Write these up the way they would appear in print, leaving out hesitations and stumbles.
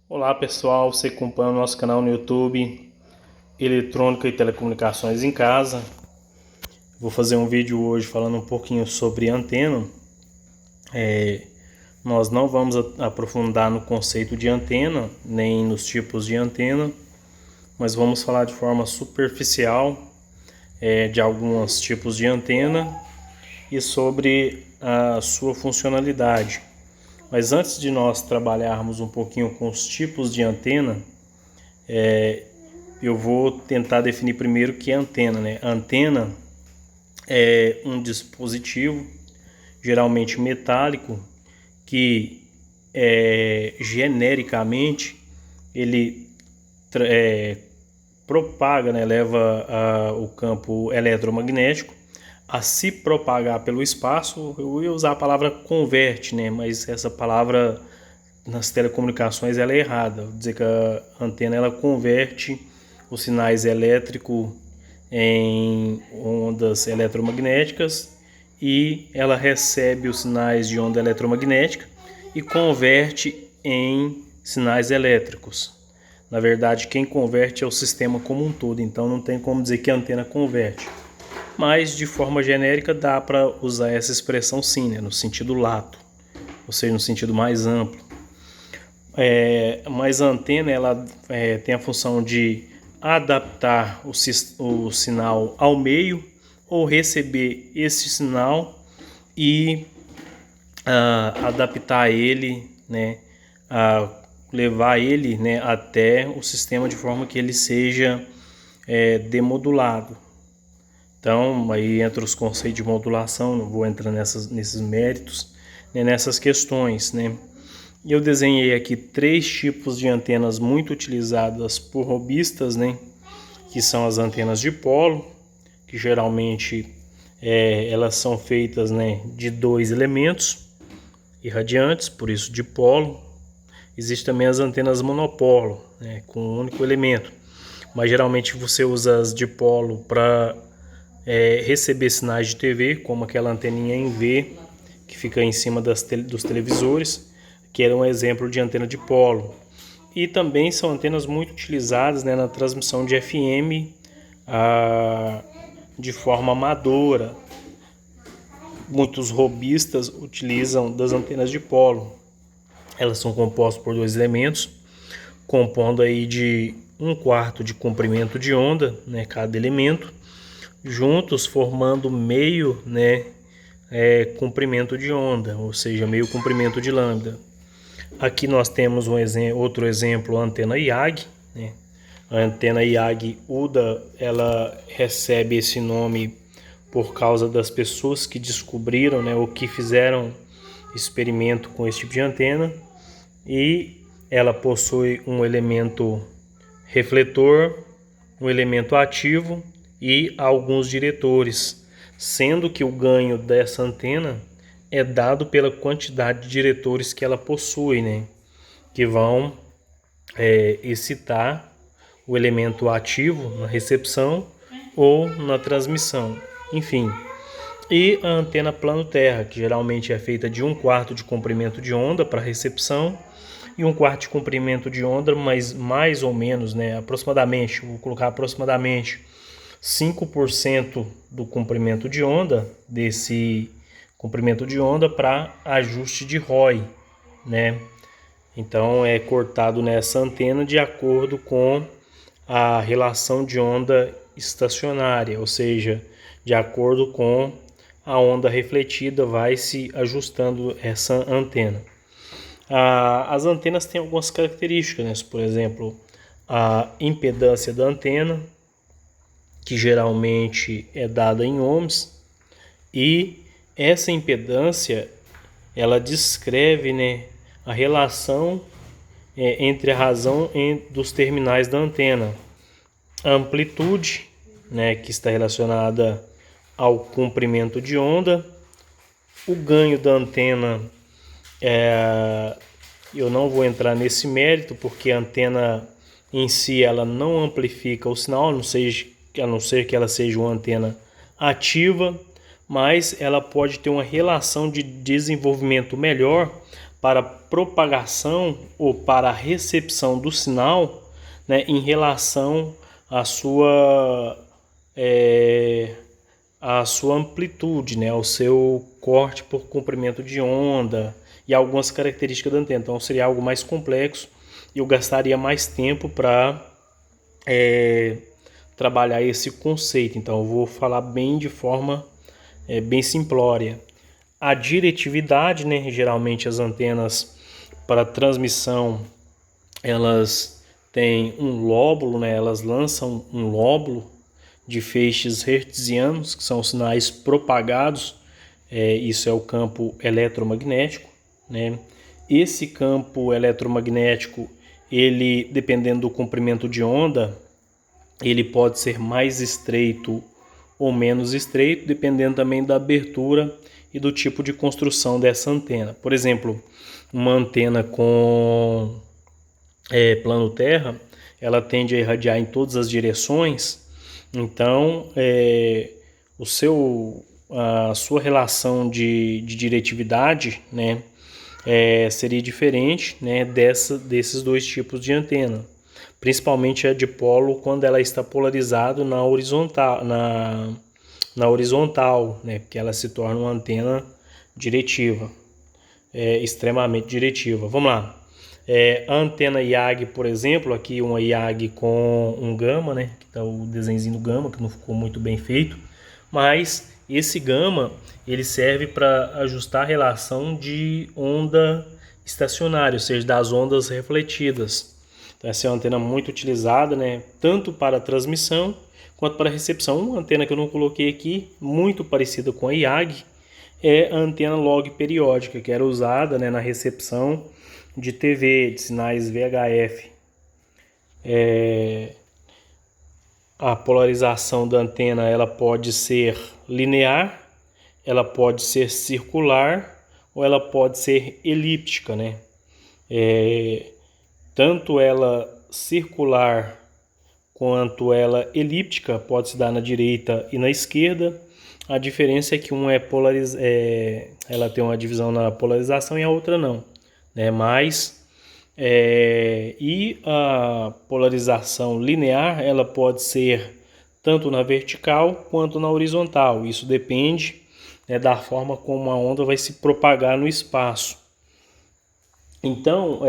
Olá pessoal, você acompanha o nosso canal no YouTube Eletrônica e Telecomunicações em Casa. Vou fazer um vídeo hoje falando um pouquinho sobre antena. Nós não vamos aprofundar no conceito de antena, nem nos tipos de antena, mas vamos falar de forma superficial de alguns tipos de antena e sobre a sua funcionalidade. Mas antes de nós trabalharmos um pouquinho com os tipos de antena, eu vou tentar definir primeiro o que é antena, né? A antena é um dispositivo, geralmente metálico, que genericamente ele propaga, né? Leva o campo eletromagnético a se propagar pelo espaço. Eu ia usar a palavra converte, né? Mas essa palavra nas telecomunicações ela é errada. Vou dizer que a antena ela converte os sinais elétricos em ondas eletromagnéticas e ela recebe os sinais de onda eletromagnética e converte em sinais elétricos. Na verdade, quem converte é o sistema como um todo, então não tem como dizer que a antena converte. Mas, de forma genérica, dá para usar essa expressão sim, né? No sentido lato, ou seja, no sentido mais amplo. Mas a antena ela tem a função de adaptar o sinal ao meio ou receber esse sinal e adaptar ele, né, levar ele, né, até o sistema de forma que ele seja demodulado. Então, aí entra os conceitos de modulação, não vou entrar nesses méritos, né, nessas questões, né. E eu desenhei aqui 3 tipos de antenas muito utilizadas por robistas, né, que são as antenas de polo, que geralmente elas são feitas, né, de 2 elementos irradiantes, por isso de polo. Existem também as antenas monopolo, né, com um único elemento, mas geralmente você usa as de polo para receber sinais de TV, como aquela anteninha em V que fica em cima dos televisores, que era um exemplo de antena de polo. E também são antenas muito utilizadas, né, na transmissão de FM de forma amadora. Muitos robistas utilizam das antenas de polo. Elas são compostas por 2 elementos, compondo aí de 1/4 de comprimento de onda, né, cada elemento, juntos formando meio, né, comprimento de onda, ou seja, meio comprimento de lambda. Aqui nós temos outro exemplo, a antena IAG, né? A antena IAG UDA, ela recebe esse nome por causa das pessoas que descobriram, né, ou que fizeram experimento com esse tipo de antena, e ela possui um elemento refletor, um elemento ativo e alguns diretores, sendo que o ganho dessa antena é dado pela quantidade de diretores que ela possui, né? Que vão excitar o elemento ativo na recepção ou na transmissão, enfim. E a antena plano-terra, que geralmente é feita de 1/4 de comprimento de onda para recepção e 1/4 de comprimento de onda, mas mais ou menos, né, aproximadamente, vou colocar aproximadamente 5% do comprimento de onda, desse comprimento de onda para ajuste de ROI, né? Então é cortado nessa antena de acordo com a relação de onda estacionária, ou seja, de acordo com a onda refletida vai se ajustando essa antena. As antenas têm algumas características, né? Por exemplo, a impedância da antena, que geralmente é dada em ohms, e essa impedância ela descreve, né, a relação entre a razão dos terminais da antena. A amplitude, né, que está relacionada ao comprimento de onda. O ganho da antena, eu não vou entrar nesse mérito, porque a antena em si ela não amplifica o sinal, a não ser que ela seja uma antena ativa, mas ela pode ter uma relação de desenvolvimento melhor para propagação ou para recepção do sinal, né, em relação à a sua amplitude, né, ao seu corte por comprimento de onda e algumas características da antena. Então seria algo mais complexo e eu gastaria mais tempo para trabalhar esse conceito. Então eu vou falar bem de forma bem simplória. A diretividade, né, geralmente as antenas para transmissão elas têm um lóbulo, né, elas lançam um lóbulo de feixes hertzianos, que são sinais propagados, isso é o campo eletromagnético, né? Esse campo eletromagnético, ele, dependendo do comprimento de onda, ele pode ser mais estreito ou menos estreito, dependendo também da abertura e do tipo de construção dessa antena. Por exemplo, uma antena com plano terra, ela tende a irradiar em todas as direções. Então, a sua relação de diretividade, né, seria diferente, né, desses dois tipos de antena. Principalmente a dipolo quando ela está polarizada na horizontal, né, porque ela se torna uma antena diretiva, extremamente diretiva. Vamos lá. A antena IAG, por exemplo, aqui uma IAG com um gama, né, que está o desenhozinho do gama, que não ficou muito bem feito, mas esse gama ele serve para ajustar a relação de onda estacionária, ou seja, das ondas refletidas. Então, essa é uma antena muito utilizada, né, tanto para transmissão quanto para recepção. Uma antena que eu não coloquei aqui, muito parecida com a IAG, é a antena log periódica, que era usada, né, na recepção de TV, de sinais VHF. A polarização da antena ela pode ser linear, ela pode ser circular ou ela pode ser elíptica, né? Tanto ela circular quanto ela elíptica pode se dar na direita e na esquerda. A diferença é que uma ela tem uma divisão na polarização e a outra não, né? E a polarização linear ela pode ser tanto na vertical quanto na horizontal. Isso depende, né, da forma como a onda vai se propagar no espaço. Então,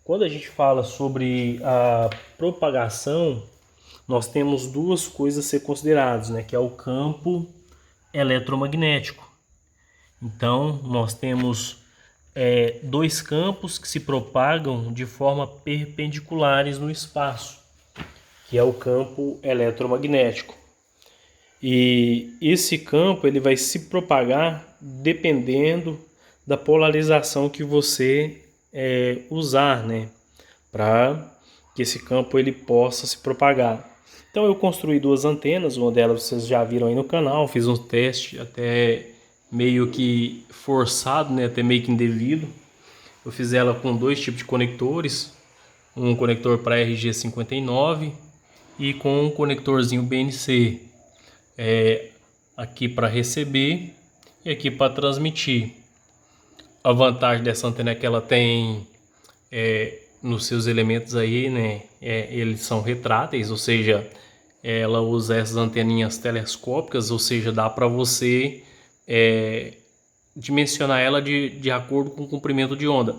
quando a gente fala sobre a propagação, nós temos duas coisas a ser consideradas, né, que é o campo eletromagnético. Então, nós temos dois campos que se propagam de forma perpendiculares no espaço, que é o campo eletromagnético. E esse campo ele vai se propagar dependendo da polarização que você usar, né, para que esse campo ele possa se propagar. Então eu construí duas antenas, uma delas vocês já viram aí no canal, fiz um teste até meio que forçado, né, até meio que indevido. Eu fiz ela com dois tipos de conectores, um conector para RG59 e com um conectorzinho BNC, aqui para receber e aqui para transmitir. A vantagem dessa antena é que ela tem nos seus elementos aí, né, eles são retráteis, ou seja, ela usa essas anteninhas telescópicas, ou seja, dá para você dimensionar ela de acordo com o comprimento de onda.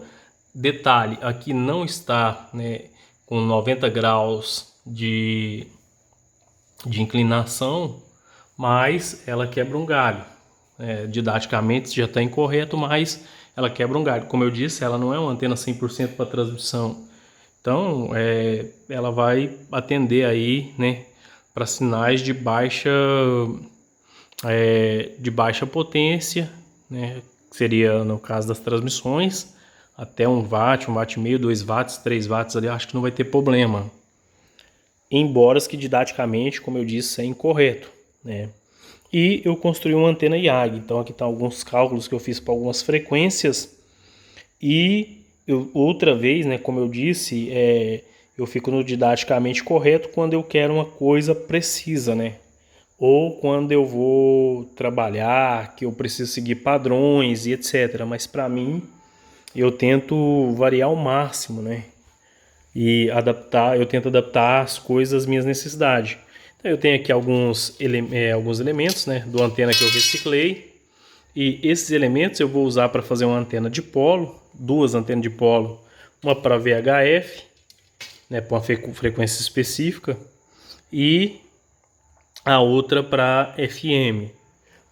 Detalhe, aqui não está, né, com 90 graus de inclinação, mas ela quebra um galho. Didaticamente já está incorreto, mas ela quebra um galho. Como eu disse, ela não é uma antena 100% para transmissão. Então, ela vai atender aí, né, para sinais de baixa potência, né, que seria no caso das transmissões, até 1 watt, 1 watt e meio, 2 watts, 3 watts ali, acho que não vai ter problema. Embora que didaticamente, como eu disse, é incorreto, né? E eu construí uma antena IAG. Então aqui estão alguns cálculos que eu fiz para algumas frequências. E outra vez, né, como eu disse, eu fico no didaticamente correto quando eu quero uma coisa precisa, né? Ou quando eu vou trabalhar, que eu preciso seguir padrões e etc. Mas para mim, eu tento variar ao máximo, né? E eu tento adaptar as coisas às minhas necessidades. Então eu tenho aqui alguns elementos, né, do antena que eu reciclei. E esses elementos eu vou usar para fazer uma antena de polo, duas antenas de polo, uma para VHF, né, para uma frequência específica, e a outra para FM,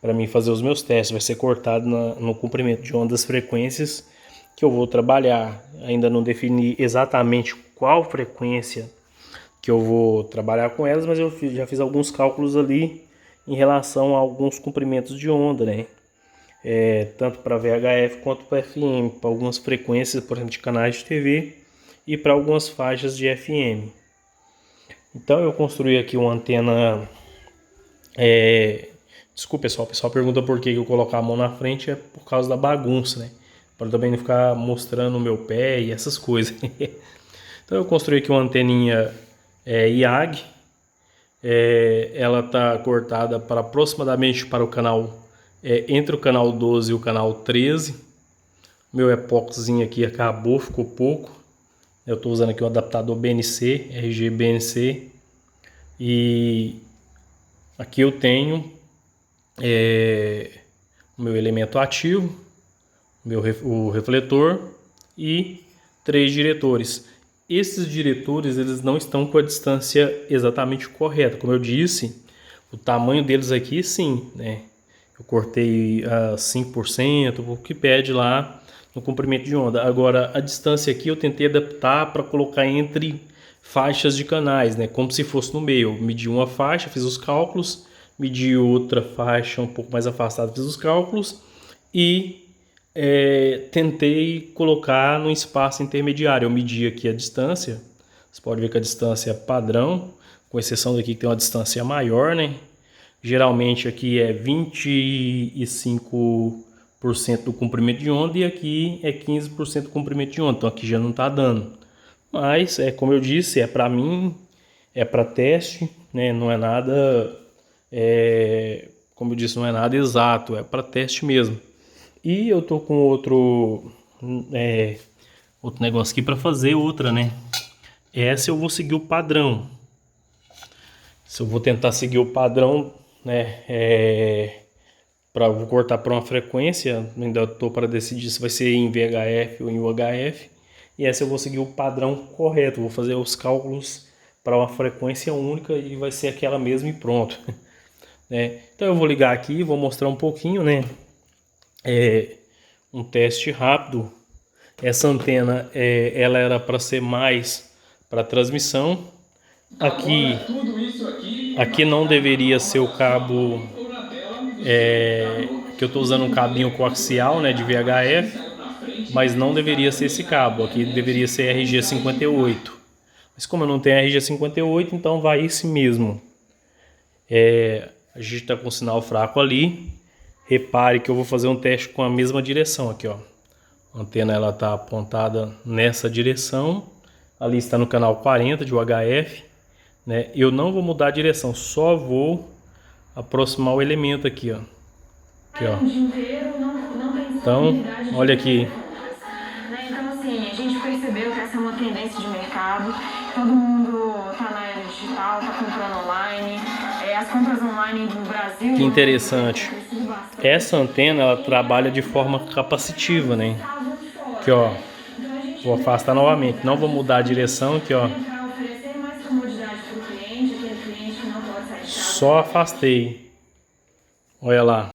para mim fazer os meus testes. Vai ser cortado no comprimento de onda das frequências que eu vou trabalhar. Ainda não defini exatamente qual frequência que eu vou trabalhar com elas, mas eu já fiz alguns cálculos ali em relação a alguns comprimentos de onda, né? Tanto para VHF quanto para FM, para algumas frequências, por exemplo, de canais de TV e para algumas faixas de FM. Então eu construí aqui uma antena. Desculpa, pessoal. O pessoal pergunta por que eu colocar a mão na frente, é por causa da bagunça, né? Para também não ficar mostrando o meu pé e essas coisas. Então eu construí aqui uma anteninha IAG. Ela está cortada para aproximadamente para o canal, entre o canal 12 e o canal 13. Meu epóxizinho aqui acabou, ficou pouco. Eu estou usando aqui um adaptador BNC, RG BNC. E aqui eu tenho o meu elemento ativo, o refletor e 3 diretores. Esses diretores eles não estão com a distância exatamente correta. Como eu disse, o tamanho deles aqui sim, né? Eu cortei a 5%, o que pede lá no comprimento de onda. Agora, a distância aqui eu tentei adaptar para colocar entre faixas de canais, né? Como se fosse no meio. Eu medi uma faixa, fiz os cálculos, medi outra faixa um pouco mais afastada, fiz os cálculos e tentei colocar no espaço intermediário. Eu medi aqui a distância. Você pode ver que a distância é padrão, com exceção daqui que tem uma distância maior, né? Geralmente aqui é 25% do comprimento de onda e aqui é 15% do comprimento de onda. Então aqui já não está dando. Mas, como eu disse, é para mim, é para teste, né? Não é nada, como eu disse, não é nada exato, é para teste mesmo. E eu tô com outro negócio aqui para fazer outra, né? Essa eu vou seguir o padrão. Se eu vou tentar seguir o padrão, né? Vou cortar para uma frequência, ainda estou para decidir se vai ser em VHF ou em UHF. E essa eu vou seguir o padrão correto, vou fazer os cálculos para uma frequência única e vai ser aquela mesma e pronto. Então eu vou ligar aqui, vou mostrar um pouquinho, né? Um teste rápido. Essa antena ela era para ser mais para transmissão. Aqui não deveria ser o cabo que eu estou usando, um cabinho coaxial, né, de VHF, mas não deveria ser esse cabo. Aqui deveria ser RG58. Mas como eu não tenho RG58, então vai esse mesmo. A gente está com um sinal fraco ali. Repare que eu vou fazer um teste com a mesma direção aqui, ó. A antena ela está apontada nessa direção. Ali está no canal 40 de UHF, né? Eu não vou mudar a direção, só vou aproximar o elemento aqui, ó. Aqui, ó. Então, olha aqui. Então, assim, a gente percebeu que essa é uma tendência de mercado. Todo mundo tá na era digital, tá comprando online. As compras online no Brasil... Que interessante. Essa antena, ela trabalha de forma capacitiva, né? Aqui, ó. Vou afastar novamente. Não vou mudar a direção aqui, ó. Só afastei. Olha lá.